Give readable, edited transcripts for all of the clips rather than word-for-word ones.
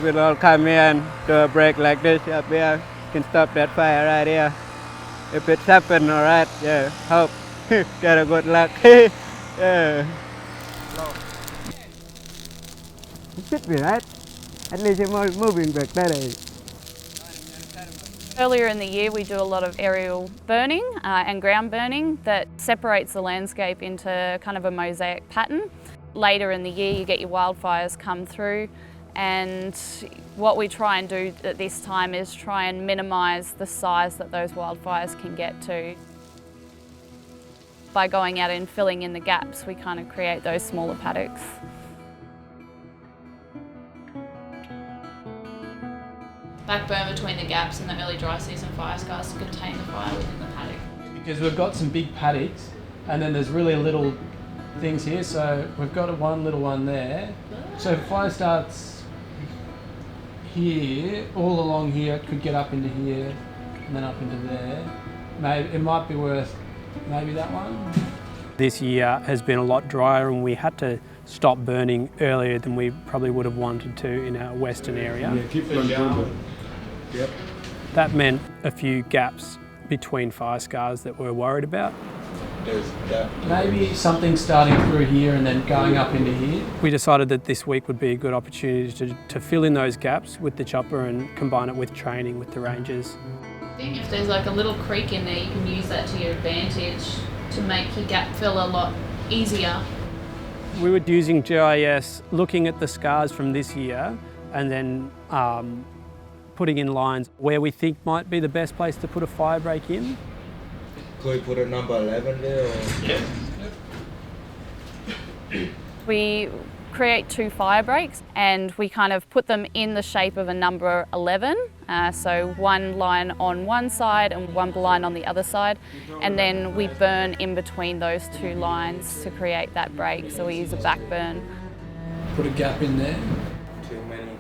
will all come here and do a break like this up here. Can stop that fire right here. If it's happened, alright, yeah, hope. Get a good luck. Yeah. It should be right. At least you're moving back better. Earlier in the year we do a lot of aerial burning and ground burning that separates the landscape into kind of a mosaic pattern. Later in the year you get your wildfires come through, and what we try and do at this time is try and minimise the size that those wildfires can get to. By going out and filling in the gaps, we kind of create those smaller paddocks. Backburn between the gaps and the early dry season fire scars to contain the fire within the paddock. Because we've got some big paddocks and then there's really little things here, so we've got one little one there. So if fire starts here, all along here, it could get up into here and then up into there. Maybe it might be worth maybe that one. This year has been a lot drier and we had to stop burning earlier than we probably would have wanted to in our western area. Yeah, keep on going. Yep. That meant a few gaps between fire scars that we're worried about. Maybe something starting through here and then going up into here. We decided that this week would be a good opportunity to fill in those gaps with the chopper and combine it with training with the rangers. I think if there's like a little creek in there, you can use that to your advantage to make your gap fill a lot easier. We were using GIS, looking at the scars from this year and then putting in lines where we think might be the best place to put a fire break in. Could we put a number 11 there? Or? Yeah. We create 2 fire breaks and we kind of put them in the shape of a number 11. So one line on one side and one line on the other side. And then we burn in between those 2 lines to create that break. So we use a back burn. Put a gap in there. Too many.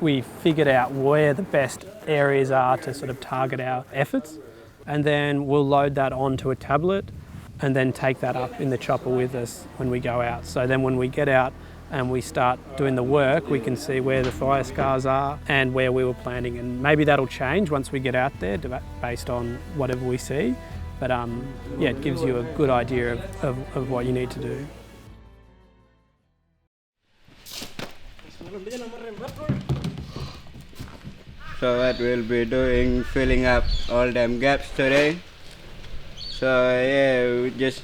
We figured out where the best areas are to sort of target our efforts. And then we'll load that onto a tablet and then take that up in the chopper with us when we go out. So then when we get out and we start doing the work, we can see where the fire scars are and where we were planning. And maybe that'll change once we get out there based on whatever we see. But yeah, it gives you a good idea of what you need to do. So what we'll be doing, filling up all them gaps today. So yeah, we just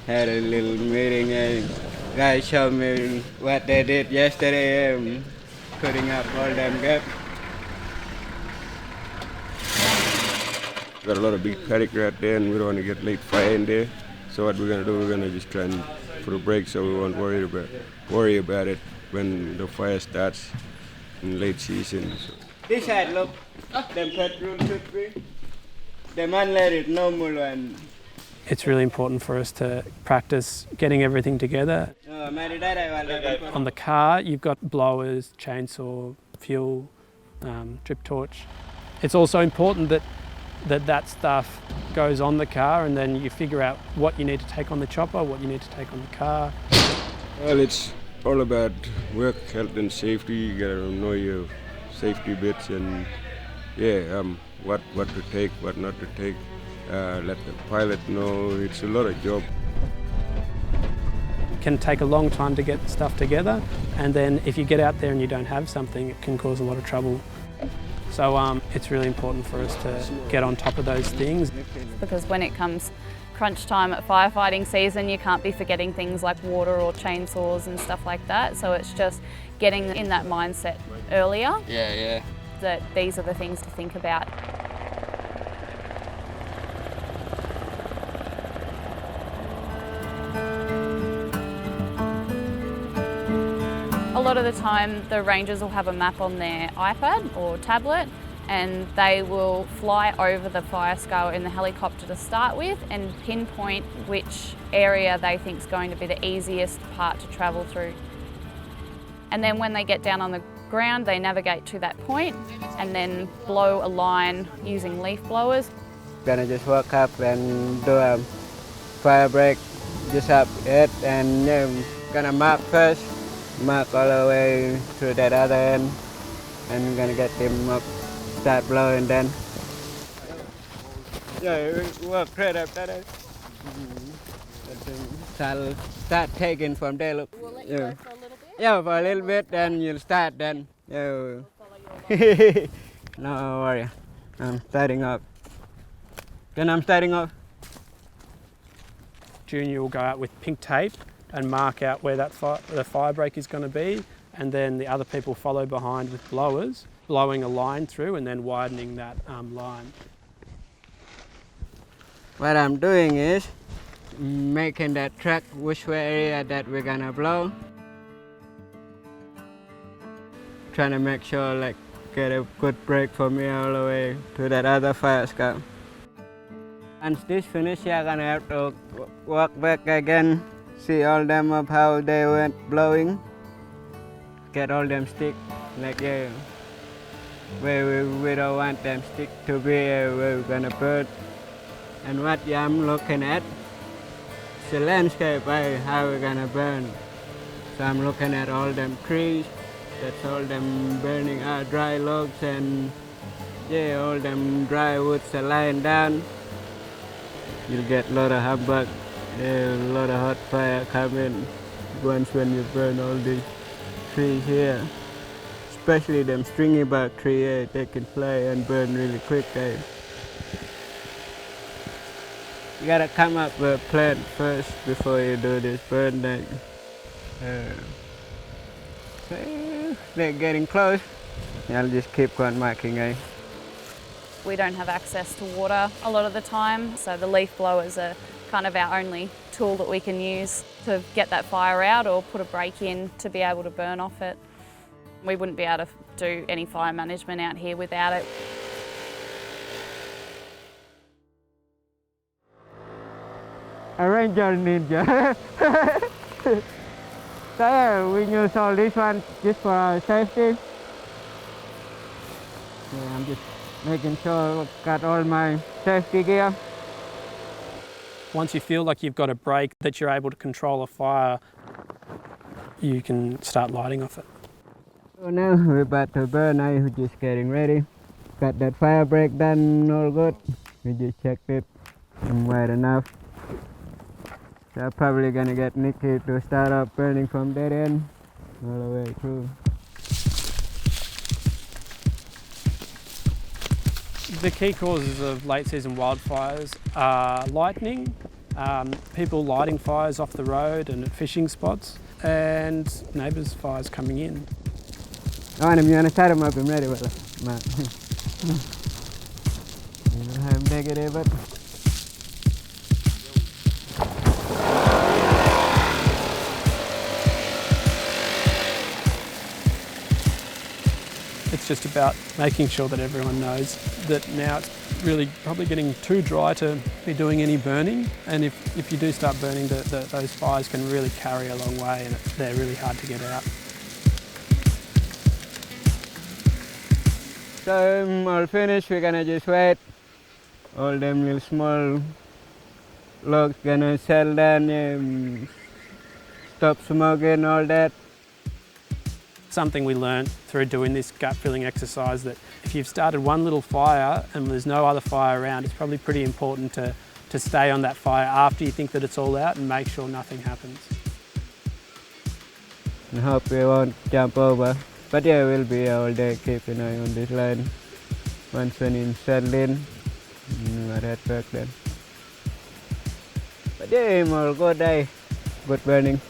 had a little meeting and guys showed me what they did yesterday, putting up all them gaps. Got a lot of big paddock right there and we don't want to get late fire in there. So what we're going to do, we're going to just try and put a break so we won't worry about it when the fire starts in late season. So. This side, look, them petrol should be. The man let it normal one. It's really important for us to practice getting everything together. On the car, you've got blowers, chainsaw, fuel, drip torch. It's also important that stuff goes on the car and then you figure out what you need to take on the chopper, what you need to take on the car. Well, it's all about work, health and safety. You gotta know your safety bits and yeah, what to take, what not to take. Let the pilot know. It's a lot of job. It can take a long time to get stuff together, and then if you get out there and you don't have something, it can cause a lot of trouble. So it's really important for us to get on top of those things. Because when it comes crunch time at firefighting season, you can't be forgetting things like water or chainsaws and stuff like that. So it's just getting in that mindset earlier. Yeah. That these are the things to think about. A lot of the time the rangers will have a map on their iPad or tablet and they will fly over the fire scar in the helicopter to start with and pinpoint which area they think is going to be the easiest part to travel through. And then when they get down on the ground, they navigate to that point and then blow a line using leaf blowers. Gonna just walk up and do a fire break just up it and gonna mark first, mark all the way to that other end and we're gonna get them up, start blowing then. Yeah, work straight up that. Start taking from there, look. We'll let you go for a little bit. Yeah, for a little bit, then you'll start then. Yeah. No worry, I'm starting up. Then I'm starting off. Junior will go out with pink tape and mark out where that the fire break is going to be, and then the other people follow behind with blowers, blowing a line through and then widening that line. What I'm doing is making that track which area that we're gonna blow. Trying to make sure like get a good break for me all the way to that other fire escape. Once this finished, you're gonna have to walk back again, see all them up how they went blowing, get all them stick like where we don't want them stick to be where we're gonna burn. And what I'm looking at is the landscape, how we're gonna burn. So I'm looking at all them trees, that's all them burning dry logs and all them dry woods are lying down. You'll get a lot of hubbub, a lot of hot fire coming once when you burn all these trees here. Especially them stringy bark tree, they can fly and burn really quick. You gotta come up with a plan first before you do this burn. They're getting close. I'll just keep on marking. We don't have access to water a lot of the time, so the leaf blowers are kind of our only tool that we can use to get that fire out or put a break in to be able to burn off it. We wouldn't be able to do any fire management out here without it. A ranger ninja. So we use all this one just for our safety. I'm just making sure I've got all my safety gear. Once you feel like you've got a break that you're able to control a fire, you can start lighting off it. So now we're about to burn. We're just getting ready. Got that fire break done, all good. We just checked it and wide enough. So I'm probably gonna get Nikki to start up burning from that end all the way through. The key causes of late season wildfires are lightning, people lighting fires off the road and at fishing spots, and neighbours' fires coming in. You wanna start them up and ready, but I'm negative, but. It's just about making sure that everyone knows that now it's really probably getting too dry to be doing any burning, and if you do start burning, those fires can really carry a long way and they're really hard to get out. So all finished, we're gonna just wait. All them little small logs gonna settle down, stop smoking, all that. Something we learned through doing this gut filling exercise, that if you've started one little fire and there's no other fire around, it's probably pretty important to stay on that fire after you think that it's all out and make sure nothing happens. I hope we won't jump over. But yeah, we'll be all day, keep an eye on this line. Once when it's settled in, I'll head back then. But yeah, all good day, good burning.